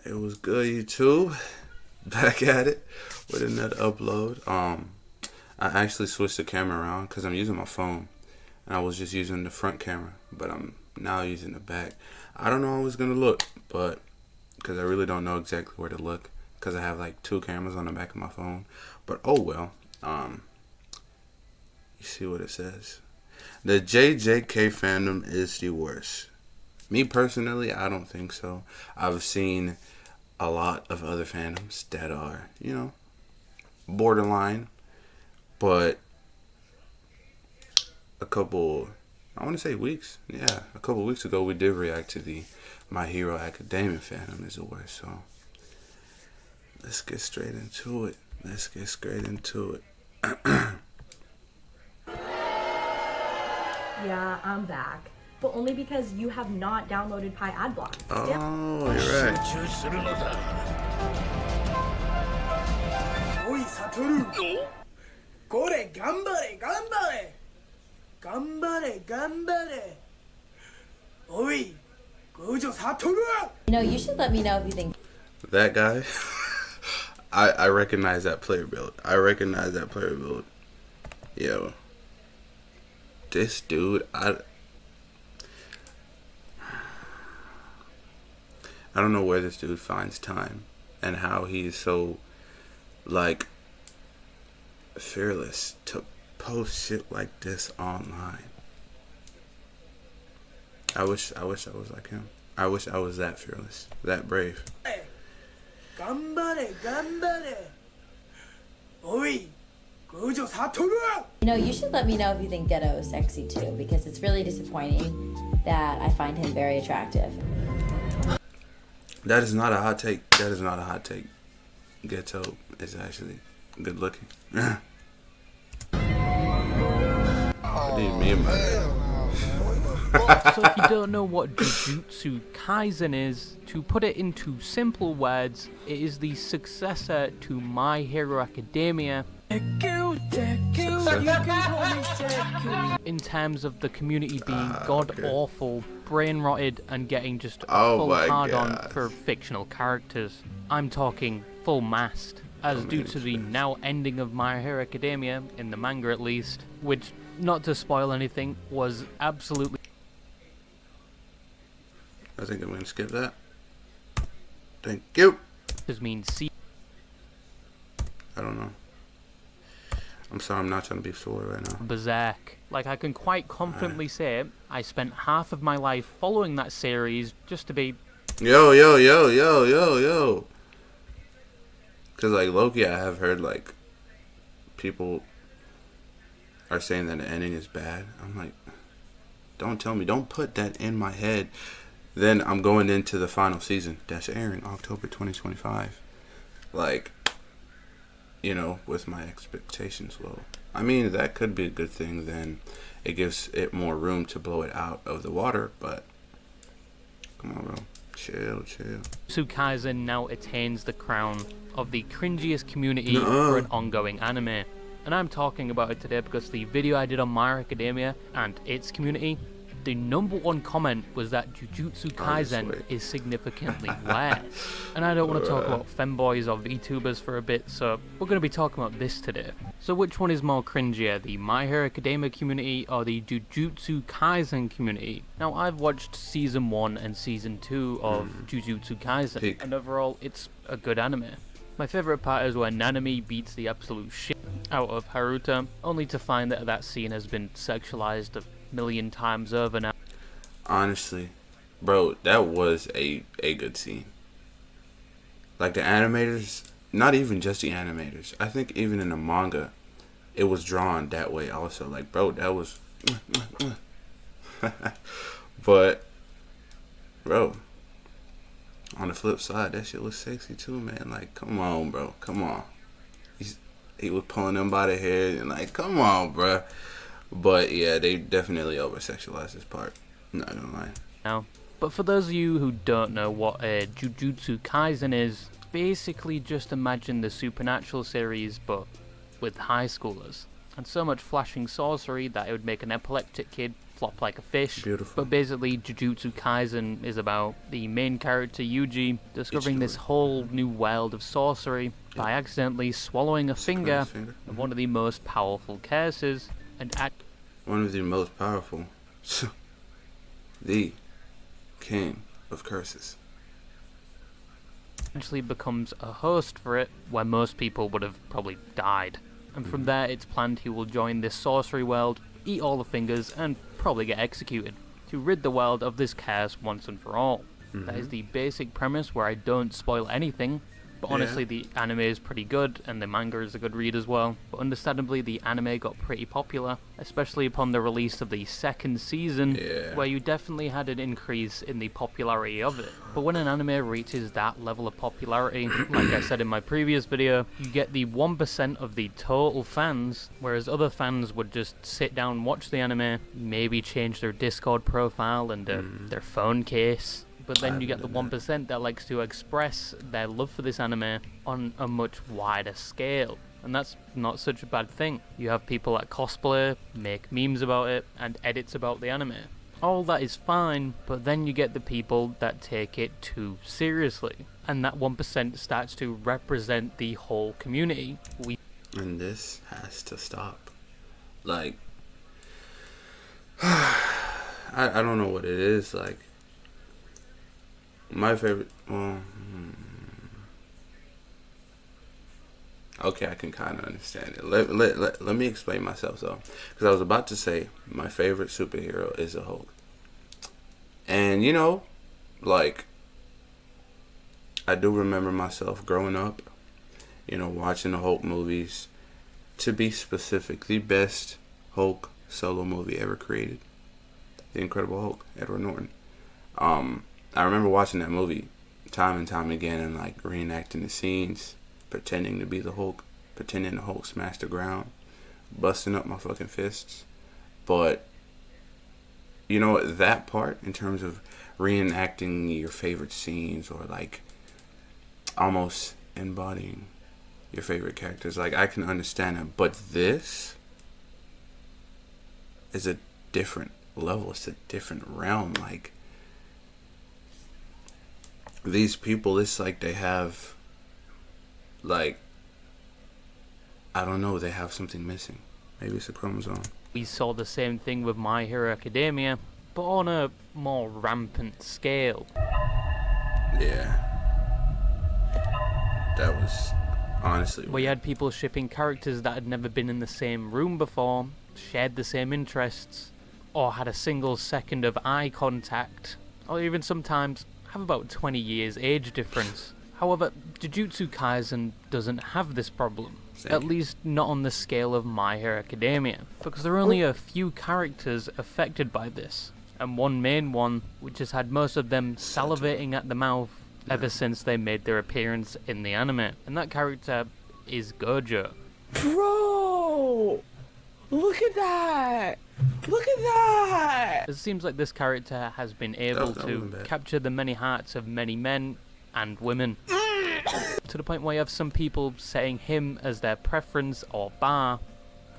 It was good, YouTube. Back at it with another upload. I actually switched the camera around because I'm using my phone, and I was just using the front camera, but I'm now using the back. I don't know how it's gonna look, but because I really don't know exactly where to look, because I have like two cameras on the back of my phone. But oh well. You see what it says. The JJK fandom is the worst. Me personally, I don't think so. I've seen a lot of other fandoms that are, borderline. But a couple weeks ago, we did react to the My Hero Academia fandom is the worst. So let's get straight into it. Yeah, I'm back. But only because you have not downloaded Pi Adblock. Oh, you're right. おいサトルこれ頑張れ頑張れ頑張れ頑張れおい五条サトル You know, you should let me know if you think That guy, I recognize that player build. Yo, this dude, I don't know where this dude finds time and how he's so like fearless to post shit like this online. I wish I was like him. I wish I was that fearless, that brave. 頑張れ頑張れおい五条サトル You know, you should let me know if you think Ghetto is sexy too, because it's really disappointing that I find him very attractive. That is not a hot take. Ghetto is actually good looking. What do you mean by that? So if you don't know what Jujutsu Kaizen is, to put it into simple words, it is the successor to My Hero Academia in terms of the community being god-awful, brain-rotted, and getting just a full hard-on for fictional characters. I'm talking full mast, as due to the now ending of My Hero Academia, in the manga at least, which, not to spoil anything, was absolutely... I think I'm going to skip that. Thank you. Does mean I don't know. I'm sorry, I'm not trying to be sore right now. berserk. Like, I can quite confidently say I spent half of my life following that series just to be... Yo. Because, like, Loki, I have heard, like, people are saying that the ending is bad. I'm like, don't tell me. Don't put that in my head. Then I'm going into the final season. That's airing October 2025. Like, with my expectations low. I mean, that could be a good thing. Then it gives it more room to blow it out of the water. But, come on, bro. Chill. Jujutsu Kaisen now attains the crown of the cringiest community for an ongoing anime. And I'm talking about it today because the video I did on My Hero Academia and its community, the #1 comment was that Jujutsu Kaisen is significantly worse. And I don't want to talk about femboys or VTubers for a bit, so we're going to be talking about this today. So which one is more cringier, the My Hero Academia community or the Jujutsu Kaisen community? Now, I've watched Season 1 and Season 2 of Jujutsu Kaisen, and overall, it's a good anime. My favourite part is when Nanami beats the absolute shit out of Haruta, only to find that scene has been sexualized a million times over now. Honestly, bro, that was a good scene. Like, the animators, not even just the animators, I think even in the manga, it was drawn that way also. Like, bro, that was... But, bro, on the flip side, that shit was sexy too, man. Like, come on, bro. Come on. He was pulling them by the hair and like, come on, bro. But yeah, they definitely over-sexualized this part. Not gonna lie. Now, but for those of you who don't know what a Jujutsu Kaisen is, basically just imagine the Supernatural series, but with high schoolers. And so much flashing sorcery that it would make an epileptic kid flop like a fish. Beautiful. But basically, Jujutsu Kaisen is about the main character Yuji discovering this whole new world of sorcery by accidentally swallowing a finger of one of the most powerful curses, and one of the most powerful, the king of curses. Actually becomes a host for it, where most people would have probably died. And from there, it's planned he will join this sorcery world, eat all the fingers, and probably get executed, to rid the world of this curse once and for all. That is the basic premise, where I don't spoil anything, but honestly the anime is pretty good, and the manga is a good read as well. But understandably, the anime got pretty popular, especially upon the release of the second season, where you definitely had an increase in the popularity of it. But when an anime reaches that level of popularity, like I said in my previous video, you get the 1% of the total fans, whereas other fans would just sit down and watch the anime, maybe change their Discord profile and their phone case. But then you get the 1% that likes to express their love for this anime on a much wider scale. And that's not such a bad thing. You have people that cosplay, make memes about it, and edits about the anime. All that is fine, but then you get the people that take it too seriously. And that 1% starts to represent the whole community. And this has to stop. Like, I don't know what it is, like, my favorite, okay, I can kind of understand it. Let me explain myself, though. Because I was about to say my favorite superhero is the Hulk. And, you know, like, I do remember myself growing up, you know, watching the Hulk movies. To be specific, the best Hulk solo movie ever created. The Incredible Hulk, Edward Norton. I remember watching that movie time and time again and like reenacting the scenes, pretending to be the Hulk, pretending the Hulk smashed the ground, busting up my fucking fists. But, you know, that part in terms of reenacting your favorite scenes or like almost embodying your favorite characters, like I can understand it. But this is a different level. It's a different realm. Like, these people, it's like they have, like, I don't know, they have something missing. Maybe it's a chromosome. We saw the same thing with My Hero Academia, but on a more rampant scale. Yeah. That was honestly where you had people shipping characters that had never been in the same room before, shared the same interests, or had a single second of eye contact, or even sometimes have about 20 years age difference. However, Jujutsu Kaisen doesn't have this problem. At least not on the scale of My Hero Academia, because there are only a few characters affected by this, and one main one which has had most of them salivating at the mouth ever since they made their appearance in the anime, and that character is Gojo. Bro! Look at that! Look at that! It seems like this character has been able to capture the many hearts of many men and women, to the point where you have some people setting him as their preference or bar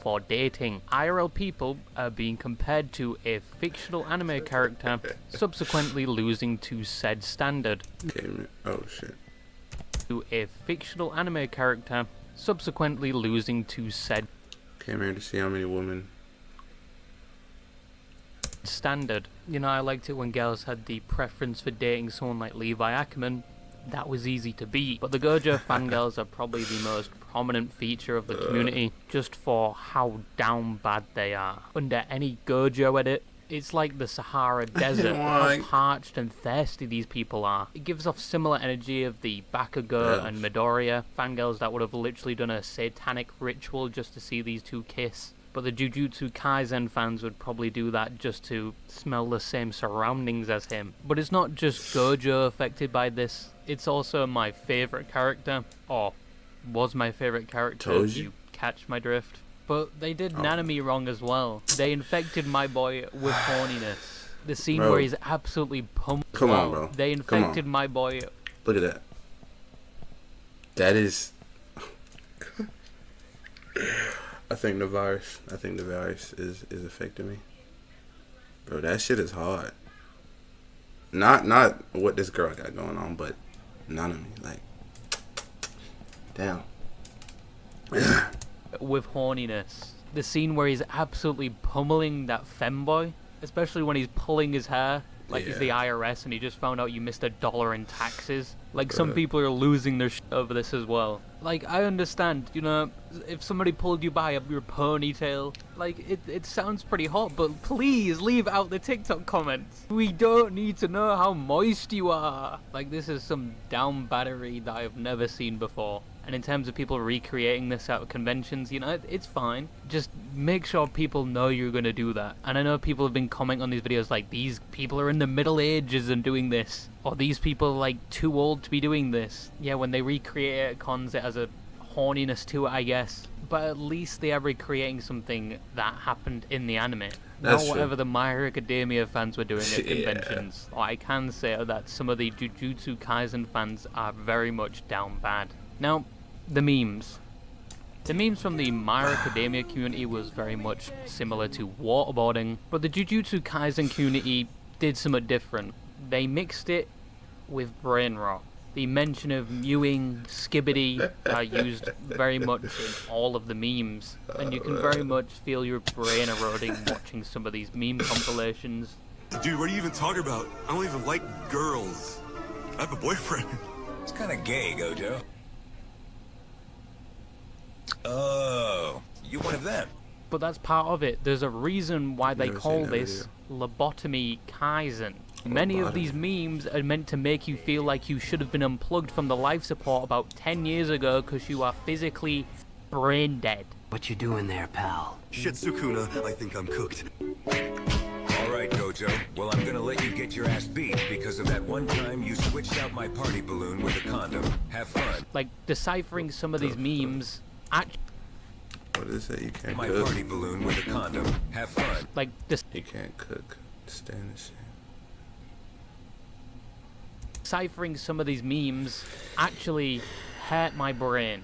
for dating. IRL people are being compared to a fictional anime character, subsequently losing to said standard. Oh shit. To a fictional anime character, subsequently losing to said Came here to see how many women. Standard. You know, I liked it when girls had the preference for dating someone like Levi Ackerman. That was easy to beat. But the Gojo fangirls are probably the most prominent feature of the community, just for how down bad they are. Under any Gojo edit, it's like the Sahara Desert, how parched and thirsty these people are. It gives off similar energy of the Bakugo and Midoriya fangirls that would have literally done a satanic ritual just to see these two kiss. But the Jujutsu Kaisen fans would probably do that just to smell the same surroundings as him. But it's not just Gojo affected by this, it's also my favourite character, or was my favourite character, if you catch my drift. But they did Nanami wrong as well. They infected my boy with horniness. The scene where he's absolutely pumped. Come on, bro. They infected my boy. Look at that. That is... I think the virus is affecting me. Bro, that shit is hard. Not what this girl got going on, but none of me. Like, damn. With horniness, the scene where he's absolutely pummeling that femboy, especially when he's pulling his hair like he's the IRS and he just found out you missed $1 in taxes. Like, some people are losing their shit over this as well. Like, I understand, you know, if somebody pulled you by your ponytail, like, it sounds pretty hot, but please leave out the TikTok comments. We don't need to know how moist you are. Like, this is some down battery that I've never seen before. And in terms of people recreating this at conventions, you know, it's fine. Just make sure people know you're going to do that. And I know people have been commenting on these videos like, these people are in the Middle Ages and doing this. Or these people are like too old to be doing this. Yeah, when they recreate it at cons, it has a horniness to it, I guess. But at least they are recreating something that happened in the anime. That's not whatever true. the My Hero Academia fans were doing at conventions. Or I can say that some of the Jujutsu Kaisen fans are very much down bad. Now, the memes. The memes from the My Hero Academia community was very much similar to waterboarding, but the Jujutsu Kaisen community did something different. They mixed it with brain rot. The mention of mewing, skibbity are used very much in all of the memes, and you can very much feel your brain eroding watching some of these meme compilations. Dude, what are you even talking about? I don't even like girls. I have a boyfriend. It's kind of gay, Gojo. Oh, you one of them? But that's part of it. There's a reason why they Never call seen that this lobotomy Kaizen. Many of these memes are meant to make you feel like you should have been unplugged from the life support about 10 years ago because you are physically brain dead. What you doing there, pal? Shit, Sukuna, I think I'm cooked. All right, Gojo. Well, I'm gonna let you get your ass beat because of that one time you switched out my party balloon with a condom. Have fun. Like, deciphering some of these memes, What is it? You can't My cook. party balloon with a condom. Have fun. like, You can't cook. Stand this shit. deciphering some of these memes actually hurt my brain.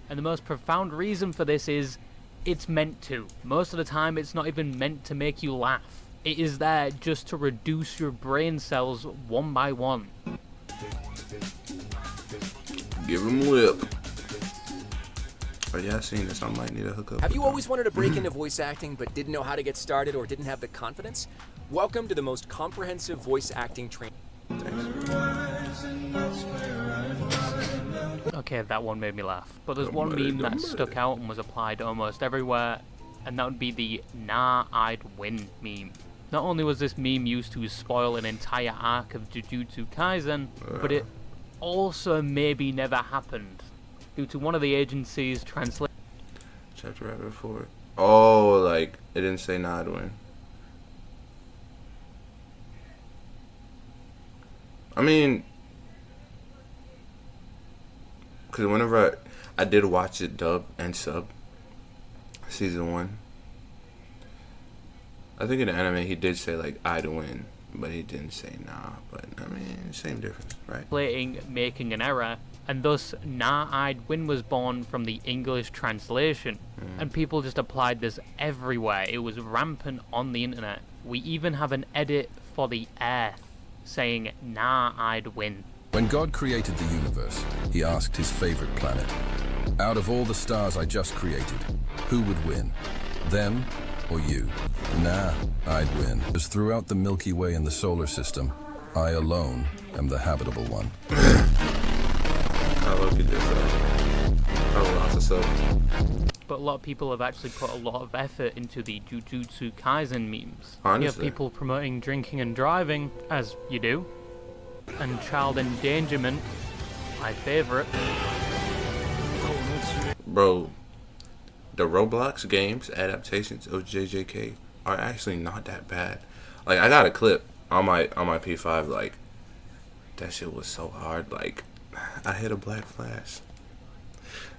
And the most profound reason for this is it's meant to. Most of the time, it's not even meant to make you laugh. It is there just to reduce your brain cells one by one. Give him lip. Oh yeah, I seen this. I might need a hookup. Have you always wanted to break into voice acting but didn't know how to get started or didn't have the confidence? Welcome to the most comprehensive voice acting training. Okay, that one made me laugh. But there's one meme that stuck out and was applied almost everywhere, and that would be the "Nah, I'd win" meme. Not only was this meme used to spoil an entire arc of Jujutsu Kaisen, but it also maybe never happened, due to one of the agency's translation. Chapter right before. Oh, like it didn't say nah, I'd win. I mean, because whenever I did watch it dub and sub, season 1, I think in the anime he did say like I'd win, but he didn't say nah. But I mean, same difference, right? Making an error, and thus "Nah, I'd win" was born from the English translation, and people just applied this everywhere. It was rampant on the internet. We even have an edit for the Earth saying "Nah, I'd win." When God created the universe, he asked his favorite planet, out of all the stars I just created, who would win? Them or you? Nah, I'd win. Because throughout the Milky Way in the solar system, I alone am the habitable one. I look at this. Oh, lots of sub. But a lot of people have actually put a lot of effort into the Jujutsu Kaisen memes. You have Honestly. people promoting drinking and driving, as you do, and child endangerment, my favorite. Bro, the Roblox games adaptations of JJK are actually not that bad. Like, I got a clip on my P5. Like, that shit was so hard. Like, I hit a black flash.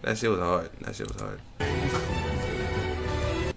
That shit was hard.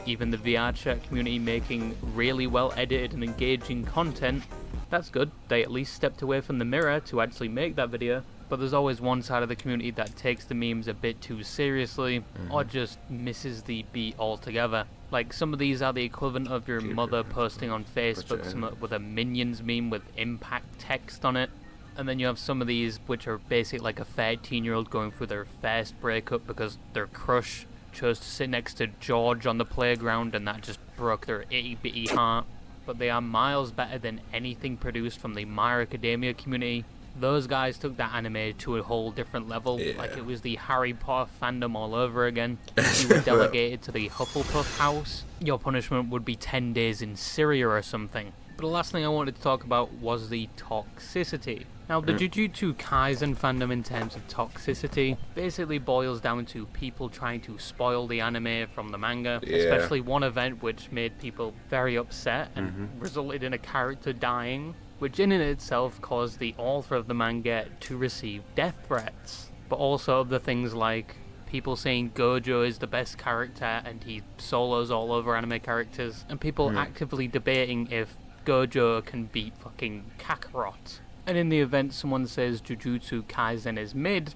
Even the VR chat community making really well edited and engaging content. That's good. They at least stepped away from the mirror to actually make that video. But there's always one side of the community that takes the memes a bit too seriously, or just misses the beat altogether. Like, some of these are the equivalent of your mother posting on Facebook with a Minions meme with impact text on it. And then you have some of these which are basically like a 13-year-old going through their first breakup because their crush chose to sit next to George on the playground, and that just broke their itty-bitty heart. But they are miles better than anything produced from the My Academia community. Those guys took that anime to a whole different level, like it was the Harry Potter fandom all over again. If you were delegated to the Hufflepuff house, your punishment would be 10 days in Syria or something. But the last thing I wanted to talk about was the toxicity. Now, the Jujutsu Kaizen fandom in terms of toxicity basically boils down to people trying to spoil the anime from the manga, especially one event which made people very upset and resulted in a character dying, which in and itself caused the author of the manga to receive death threats. But also other things like people saying Gojo is the best character and he solos all over anime characters, and people actively debating if Gojo can beat fucking Kakarot. And in the event someone says Jujutsu Kaisen is mid,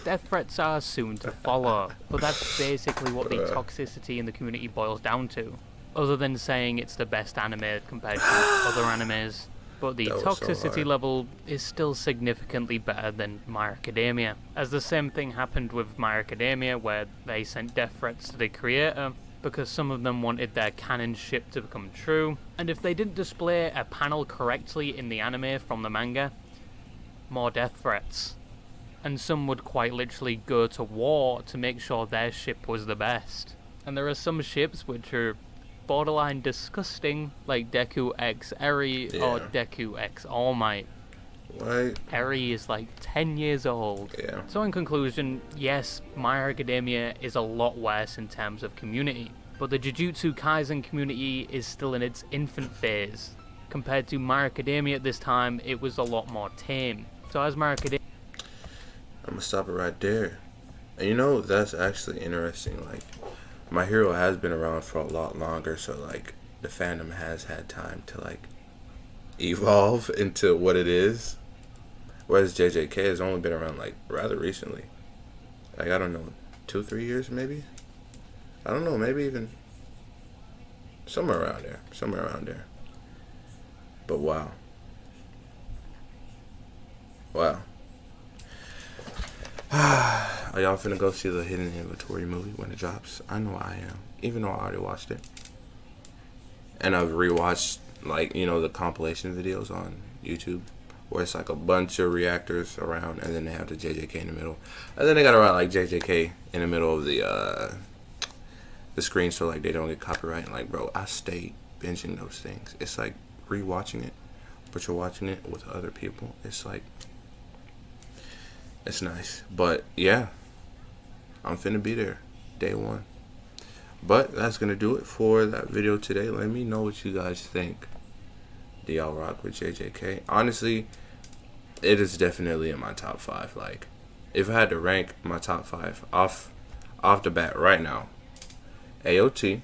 death threats are soon to follow. But that's basically what the toxicity in the community boils down to, other than saying it's the best anime compared to other animes. But the toxicity level is still significantly better than My Academia, as the same thing happened with My Academia, where they sent death threats to the creator because some of them wanted their canon ship to become true, and if they didn't display a panel correctly in the anime from the manga, more death threats. And some would quite literally go to war to make sure their ship was the best. And there are some ships which are borderline disgusting, like Deku X Eri or Deku X All Might. What? Eri is like 10 years old. So in conclusion, yes, My Academia is a lot worse in terms of community, but the Jujutsu Kaisen community is still in its infant phase. Compared to My Academia at this time, it was a lot more tame. So as My Academia... I'm gonna stop it right there. And you know, that's actually interesting. Like, My Hero has been around for a lot longer, so like the fandom has had time to like evolve into what it is. Whereas JJK has only been around like rather recently. Like, I don't know, 2-3 years maybe? I don't know, maybe even somewhere around there. But wow. Are y'all finna go see the Hidden Inventory movie when it drops? I know I am, even though I already watched it. And I've rewatched, like, you know, the compilation videos on YouTube, where it's like a bunch of reactors around, and then they have the JJK in the middle, and then they gotta write like JJK in the middle of the screen so like they don't get copyright. And like, bro, I stay binging those things. It's like rewatching it, but you're watching it with other people. It's like, it's nice. But yeah, I'm finna be there day one. But that's gonna do it for that video today. Let me know what you guys think. Do y'all rock with JJK? Honestly, it is definitely in my top 5. Like, if I had to rank my top 5 off the bat right now, AOT,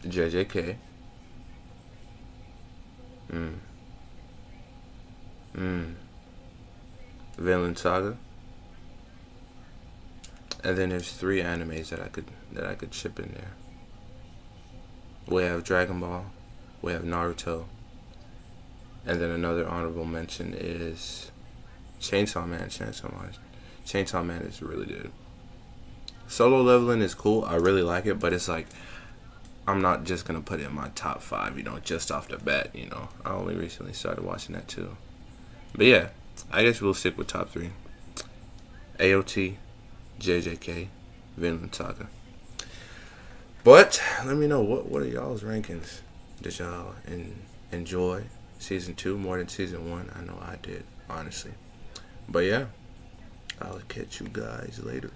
JJK, Vinland Saga, and then there's 3 animes that I could ship in there. We have Dragon Ball, we have Naruto, and then another honorable mention is Chainsaw Man. Chainsaw Man is really good. Solo Leveling is cool. I really like it, but it's like, I'm not just gonna put it in my top 5, you know, just off the bat, you know. I only recently started watching that too. But yeah, I guess we'll stick with top 3. AOT, JJK, Vinland Saga. But let me know, what are y'all's rankings? Did y'all enjoy season 2 more than season 1? I know I did, honestly. But yeah, I'll catch you guys later.